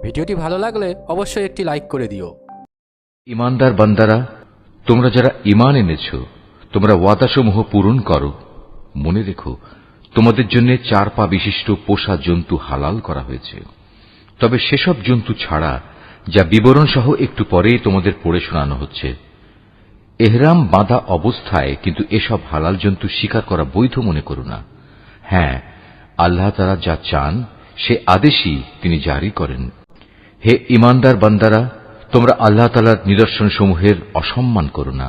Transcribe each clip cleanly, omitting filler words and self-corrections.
ভিডিওটি ভালো লাগলে অবশ্যই একটি লাইক করে দিও। ইমানদার বান্দারা, তোমরা যারা ঈমান এনেছ, তোমরা ওয়াদাসমূহ পূরণ করো। মনে রেখো, তোমাদের জন্য 4 পা বিশিষ্ট পোষা জন্তু হালাল করা হয়েছে, তবে সেসব জন্তু ছাড়া যা বিবরণ সহ একটু পরেই তোমাদের পড়ে শোনানো হচ্ছে। এহরাম বাঁধা অবস্থায় কিন্তু এসব হালাল জন্তু শিকার করা বৈধ মনে করো না। হ্যাঁ, আল্লাহ তাআলা যা চান সে আদেশই তিনি জারি করেন। হে ঈমানদার বান্দারা, তোমরা আল্লাহ তাআলার নিদর্শনসমূহের অসম্মান করো না।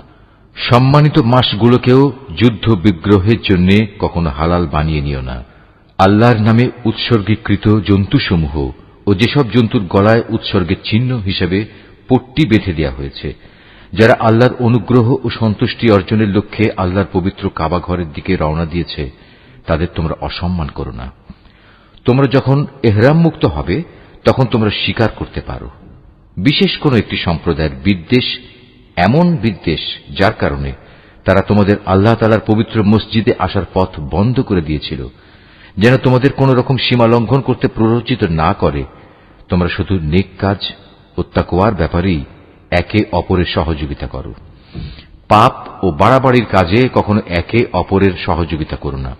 সম্মানিত মাসগুলোকেও যুদ্ধ বিগ্রহের জন্য কখনো হালাল বানিয়ে নিও না। আল্লাহর নামে উৎসর্গীকৃত জন্তুসমূহ ও যেসব জন্তুর গলায় উৎসর্গের চিহ্ন হিসেবে পট্টি বেঁধে দেওয়া হয়েছে, যারা আল্লাহর অনুগ্রহ ও সন্তুষ্টি অর্জনের লক্ষ্যে আল্লাহর পবিত্র কাবা ঘরের দিকে রওনা দিয়েছে, তাদের তোমরা অসম্মান করো না। তোমরা যখন এহরাম মুক্ত হবে তখন তোমরা শিকার করতে পারো। বিশেষ কোন একটি সম্প্রদায়ের বিদ্বেষ এমন বিদ্বেষ যার কারণে তারা তোমাদের আল্লাহ তাআলার পবিত্র মসজিদে আসার পথ বন্ধ করে দিয়েছিল, যেন তোমাদের কোন রকম সীমা লঙ্ঘন করতে প্ররোচিত না করে। তোমরা শুধু নেক কাজ ও তাকওয়ার ব্যাপারেই একে অপরের সহযোগিতা করো। পাপ ও বাড়াবাড়ির কাজে কখনো একে অপরের সহযোগিতা করো না।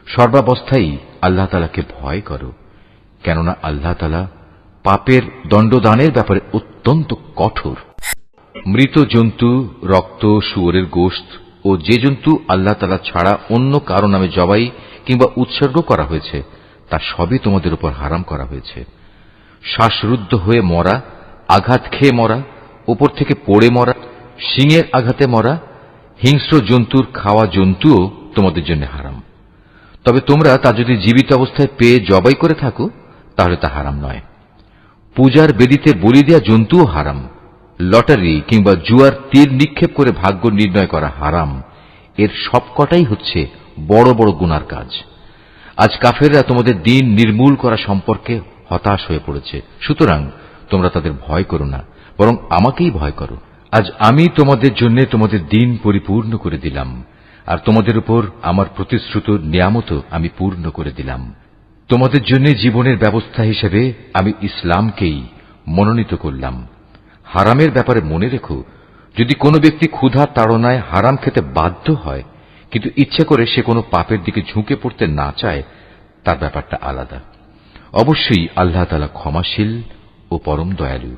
সর্বাবস্থায় আল্লাহ তাআলাকে ভয় করো, কেননা আল্লাহ তাআলা পাপের দণ্ডদানের ব্যাপারে অত্যন্ত কঠোর। মৃত জন্তু, রক্ত, শুয়োরের গোশত ও যে জন্তু আল্লাহ তাআলা ছাড়া অন্য কারো নামে জবাই কিংবা উৎসর্গ করা হয়েছে তা সবই তোমাদের উপর হারাম করা হয়েছে। শ্বাসরুদ্ধ হয়ে মরা, আঘাত খেয়ে মরা, উপর থেকে পড়ে মরা, শিঙের আঘাতে মরা, হিংস্র জন্তুর খাওয়া জন্তুও তোমাদের জন্য হারাম। তবে তোমরা তা যদি জীবিত অবস্থায় পেয়ে জবাই করে থাকো তাহলে তা হারাম নয়। পূজার বেদিতে বলি দেয়া জন্তুও হারাম। লটারি কিংবা জুয়ার তীর নিক্ষেপ করে ভাগ্য নির্ণয় করা হারাম। এর সবকটাই হচ্ছে বড় বড় গুনার কাজ। আজ কাফেররা তোমাদের দিন নির্মূল করা সম্পর্কে হতাশ হয়ে পড়েছে, সুতরাং তোমরা তাদের ভয় করো না, বরং আমাকেই ভয় করো। আজ আমি তোমাদের জন্য তোমাদের দিন পরিপূর্ণ করে দিলাম, আর তোমাদের উপর আমার প্রতিশ্রুত নিয়ামতও আমি পূর্ণ করে দিলাম। তোমাদের জন্য জীবনের ব্যবস্থা হিসেবে আমি ইসলামকেই মনোনীত করলাম। হারামের ব্যাপারে মনে রেখো, যদি কোনো ব্যক্তি ক্ষুধার তাড়নায় হারাম খেতে বাধ্য হয় কিন্তু ইচ্ছে করে সে কোনো পাপের দিকে ঝুঁকে পড়তে না চায়, তার ব্যাপারটা আলাদা। অবশ্যই আল্লাহ তাআলা ক্ষমাশীল ও পরম দয়ালু।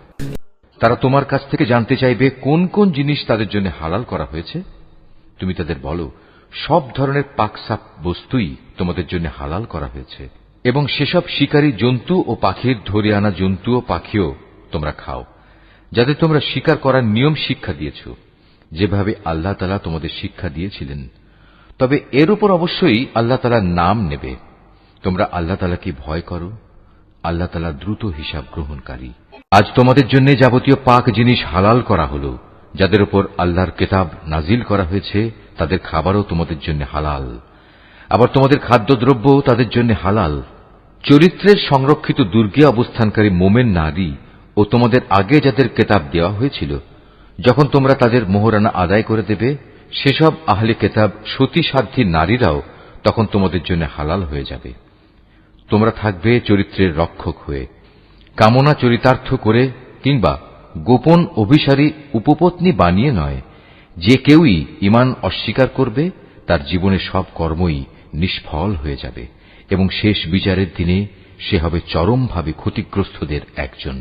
তারা তোমার কাছ থেকে জানতে চাইবে কোন কোন জিনিস তাদের জন্য হালাল করা হয়েছে। তুমি তাদের বলো, সব ধরনের পাকসাপ বস্তুই তোমাদের জন্য হালাল করা হয়েছে, এবং সেসব শিকারী জন্তু ও পাখির ধরে আনা জন্তু ও পাখিও তোমরা খাও, যাদের তোমরা শিকার করার নিয়ম শিক্ষা দিয়েছ, যেভাবে আল্লাহ তাআলা তোমাদের শিক্ষা দিয়েছিলেন। তবে এর উপর অবশ্যই আল্লাহ তাআলার নাম নেবে। তোমরা আল্লাহ তাআলাকে ভয় করো, আল্লাহ তাআলা দ্রুত হিসাব গ্রহণকারী। আজ তোমাদের জন্য যাবতীয় পাক জিনিস হালাল করা হলো। যাদের উপর আল্লাহর কিতাব নাজিল করা হয়েছে তাদের খাবারও তোমাদের জন্য হালাল, আবার তোমাদের খাদ্যদ্রব্য তাদের জন্য হালাল। চরিত্রের সংরক্ষিত দুর্গে অবস্থানকারী মোমেন নারী ও তোমাদের আগে যাদের কিতাব দেওয়া হয়েছিল, যখন তোমরা তাদের মোহরানা আদায় করে দেবে, সেসব আহলে কিতাব সতী সাধ্বী নারীরাও তখন তোমাদের জন্য হালাল হয়ে যাবে। তোমরা থাকবে চরিত্রের রক্ষক হয়ে, কামনা চরিতার্থ করে কিংবা গোপন অভিসারী উপপত্নী বানিয়ে নয়। যে কেউই ঈমান অস্বীকার করবে তার জীবনের সব কর্মই নিষ্ফল হয়ে যাবে এবং শেষ বিচারের দিনে সে হবে চরমভাবে ক্ষতিগ্রস্তদের একজন।